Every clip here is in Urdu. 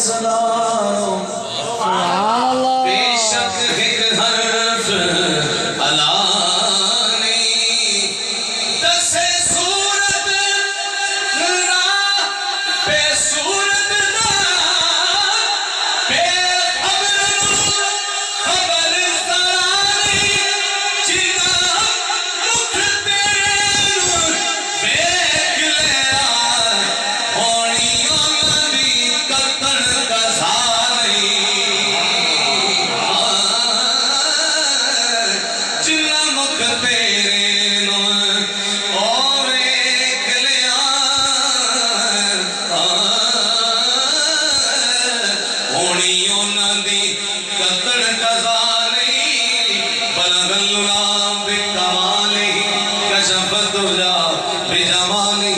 اسرار بے شک ایک حرف علانی دسے صورت را بے صورت دا بے خبر سرانی جنا مکھ تیرے بیک لیا ہونی آمدی کتن گزاری جنا مکھ تیرے بیک لیا ہونی آمدی کتن گزاری بلغ اللہ بکمالہ کشف الدجا بجمالہ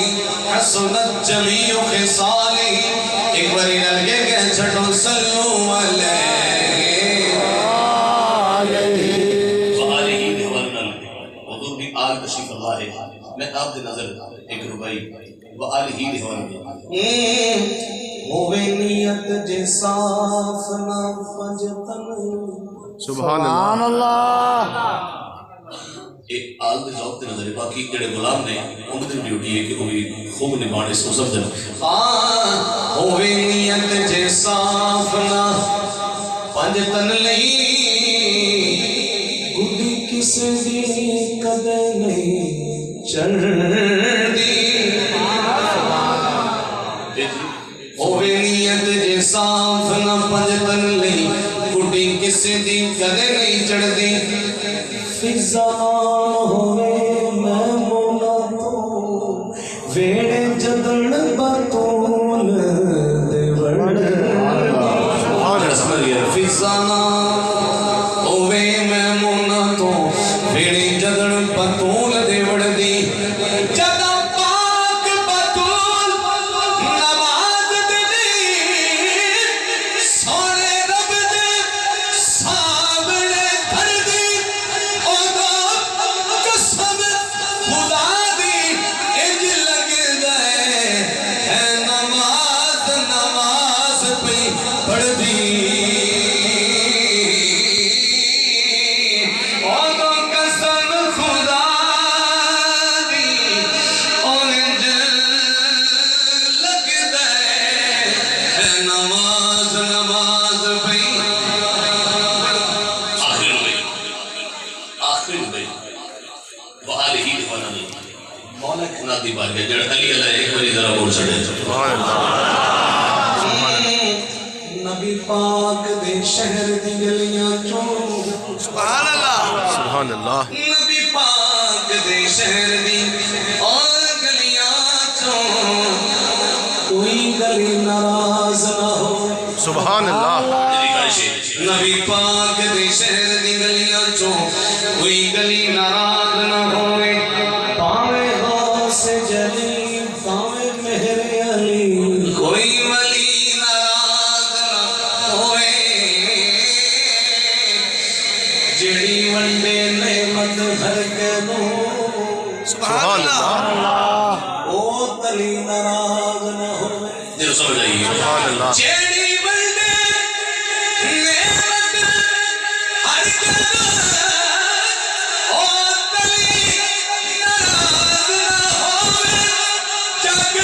حسنت جمیع خصالہ ایک باری لگے کہ چھٹو صلو علیہ وآلہ دیوالنا حضور بھی آل تشریف اللہ ہے میں آپ دے نظر ایک ربائی وآلہ دیوالنا ہوئے نیت جے صاف نہ پنجتن سبحان اللہ ایک آل دے ذوق دے نظر باقی جڑے غلام نے ان دی ڈیوٹی ہے کہ وہ بھی خوب نبھانے سو سب دن ہوئے نیت جے صاف نہ پنجتن لئی گڈی کس دی کدے نہیں چڑھ دی ہوئے نیت جے صاف نہ پنجتن لئی گڈی کس دی کدے نہیں چڑھ دی فضا ہوئے میمونہ تو ویڑے جدن بطول دے سمجھ گیا فضا ہوئے میمونہ تو ویڑے جدن بطول دے وڑ دی جدا پاک بطول نماز دے دی سونے رب دے سامنے دھر دی اودا قسم خدا دی انج لگ دے ہے نماز نماز پہ پڑھ دی اودا قسم خدا دی انج لگ دے ہے نماز نماز پہ آخری ربائی وآلہ دیوالنا مولا کنادی بار گئے جڑ علی علیہ ایک باری ذرا بول چھڑے نبی پاک دے شہر دی گلیاں چوں سبحان اللہ نبی پاک دے شہر دی اور گلیاں چوں کوئی گلی ناراض نہ ہو سبحان اللہ نبی پاک دے شہر دی گلیاں چوں کوئی گلی ناراض نہ ہوئے پاوے غوث جلی پاوے مہر علی کوئی ولی ناراض نہ ہوئے جڑی ونڈے نعمت بھر کے دو سبحان اللہ او تلی ناراض نہ ہوئے دل سمجھ آئیے سبحان اللہ جڑی ونڈے نعمت ہر کے دو او تلی ناراض نہ ہوئے جگ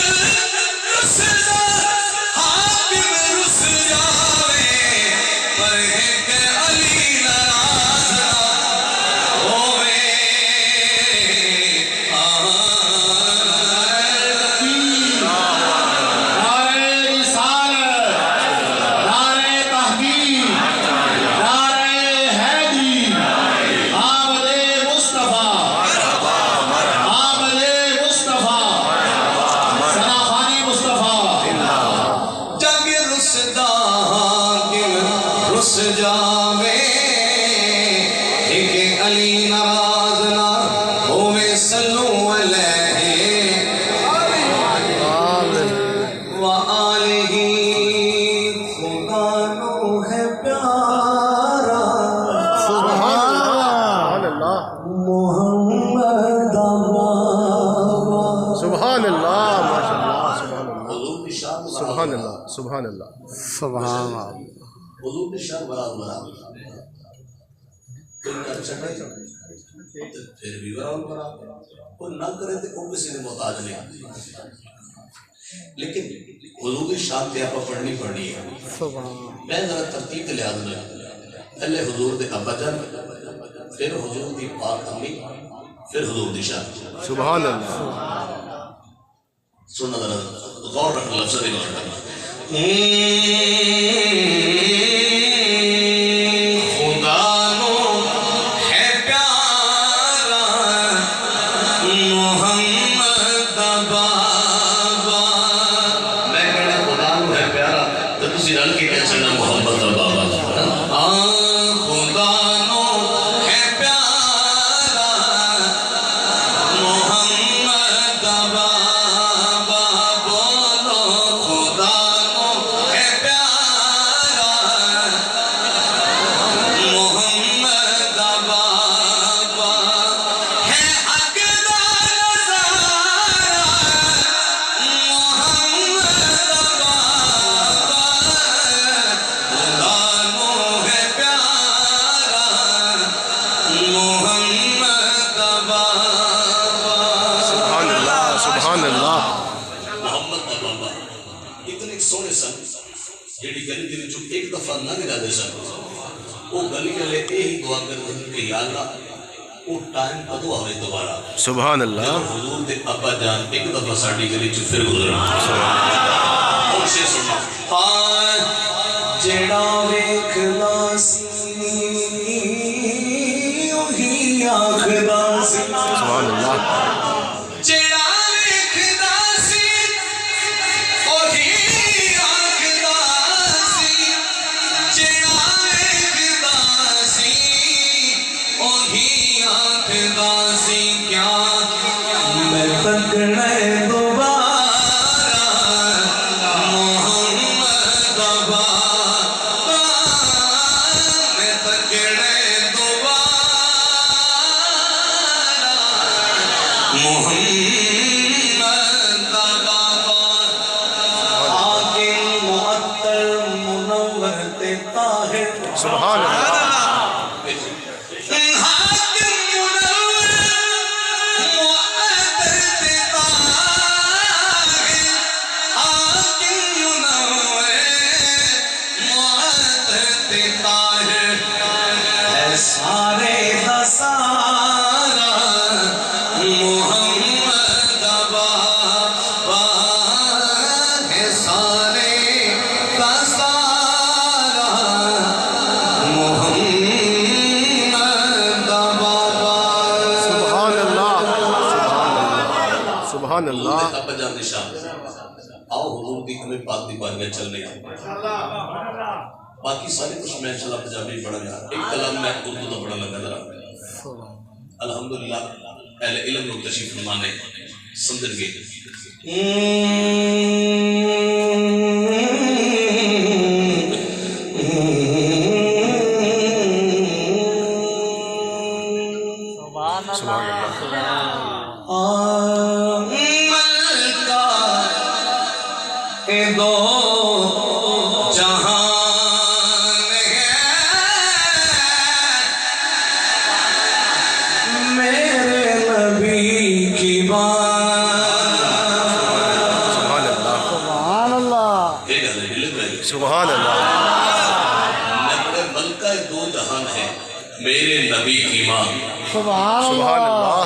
رسدا حاکم رس جاوے پر ایک علی ناراض نہ ہوئے نعرہ رسالت نعرہ تحقیق نعرہ حیدری آمد مصطفیٰ آمد مصطفیٰ سناخانی مصطفیٰ جگ رسدا حاکم رس جاوے ایک علی ناراض نہ ہوئے صلو علیہ وآلہ خدا نو ہے پیارا سبحان اللہ محمد سبحان اللہ ماشاء اللہ سبحان اللہ حضور کی شان سبحان اللہ سبحان اللہ سبحان اللہ حضور کی شان برابر کوئی کر سکے پھر بھی برابر کوئی نہ کرے تو کوئی کسی نے محتاج نہیں. لیکن حضور کی شان تے آپ پڑھنی ہے. میں ذرا ترتیب لحاظ میں پہلے حضور دے ابا جان پھر حضور دی پاک امی پھر حضور دی شان. سبحان اللہ سننا ذرا غور رکھنا لفظ دے لوٹا. جیڑی گلی دے وچوں ایک دفعہ لنگ جاندے سن وہ گلی والے یہی دعا کرتے ہیں کہ یا اللہ وہ ٹائم کدو آوے دوبارہ. سبحان اللہ حضور دے ابا جان ایک دفعہ ساڈی گلی چ پھر گزرن. ہن سے سنو ہاں جڑا ویکھدا سی اوہی آکھدا سی. سبحان اللہ سبحان اللہ سبحان اللہ. ابا جان دی شان آؤ حضور دی ہمیں پاک دی بارگاہ چل رہے ہیں. باقی سارے کچھ میں انشاءاللہ پنجابی پڑھا گیا. ایک کلام میں اردو تو پڑھا لگا ذرا. الحمدللہ اہل علم لوگ تشریف فرمانے سمجھ گئے. سبحان اللہ دو جہان ہے میرے نبی کی بات. سبحان اللہ سبحان اللہ سبحان اللہ. ملکہ دو جہان ہے میرے نبی کی ماں. سبحان سبحان اللہ.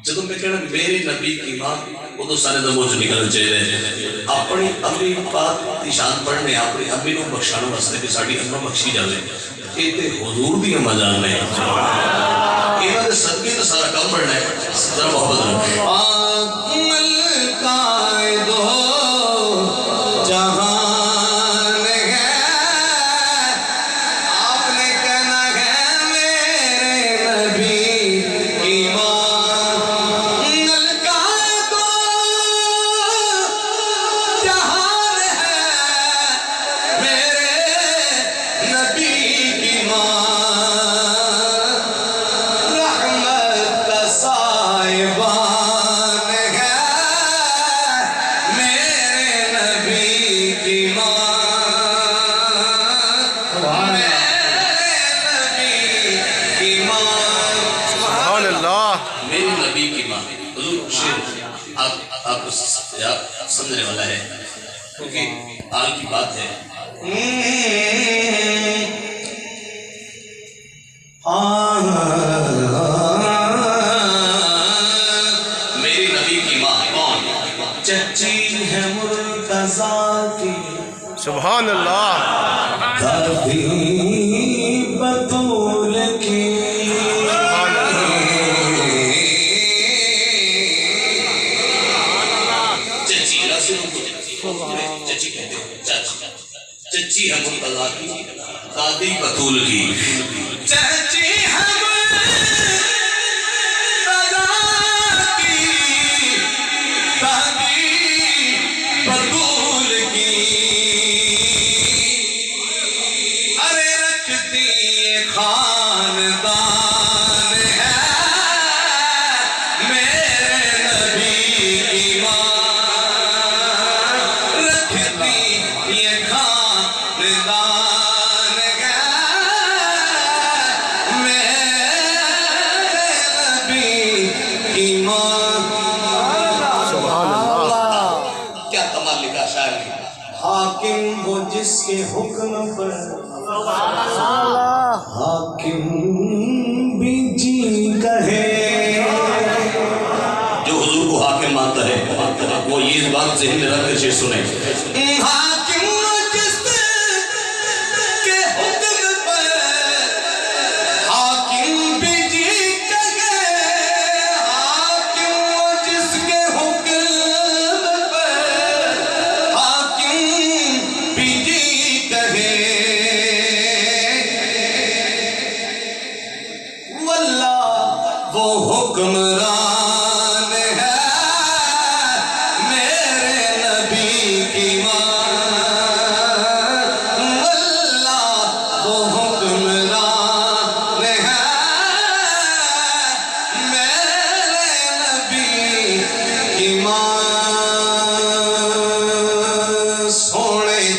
جب میں کہنا میرے نبی کی ماں وہ تو سارے دموں سے نکل چاہیے. اپنی امی پاک کی شان پڑھنے اپنی امی کو بخشانے واسطے کہ ساڈی اما بخشی جاوے یہ تے حضور دی اما جان نے انہاں دے صدقے تے سارا کام بڑھنا ہے. ذرا محبت رکھو. ملکہ دو جہان ہے آپ نے کہنا ہے میرے نبی کی ماں. میں یا سمجھنے والا ہے کیونکہ حال کی بات ہے. میری نبی کی ماں کون؟ چچی ہے مرتضیٰ کی سبحان اللہ دادی بطول کی چچی چچی کہتے ہیں چچی ہے مرتضیٰ کی دادی بطول کی. چچی ہے مرتضیٰ کی دادی بطول کی ارے رکھتی یہ خاندان ہے میرے نبی کی ماں رکھتی یہ خاندان ہے میرے نبی کی ماں. سبحان اللہ کیا کمال لکھا شاعر نے. حاکم وہ جس کے حکم پر حاکم بھی جی کہے جو حضور کو حاکم مانتا ہے وہ یہ بات ذہن میں رکھ کر چیز سنیں. حاکم وہ جس کے حکم پر حاکم بھی جی کہے حاکم وہ جس کے حکم پر حاکم بھی جی کہے واللہ وہ حکمران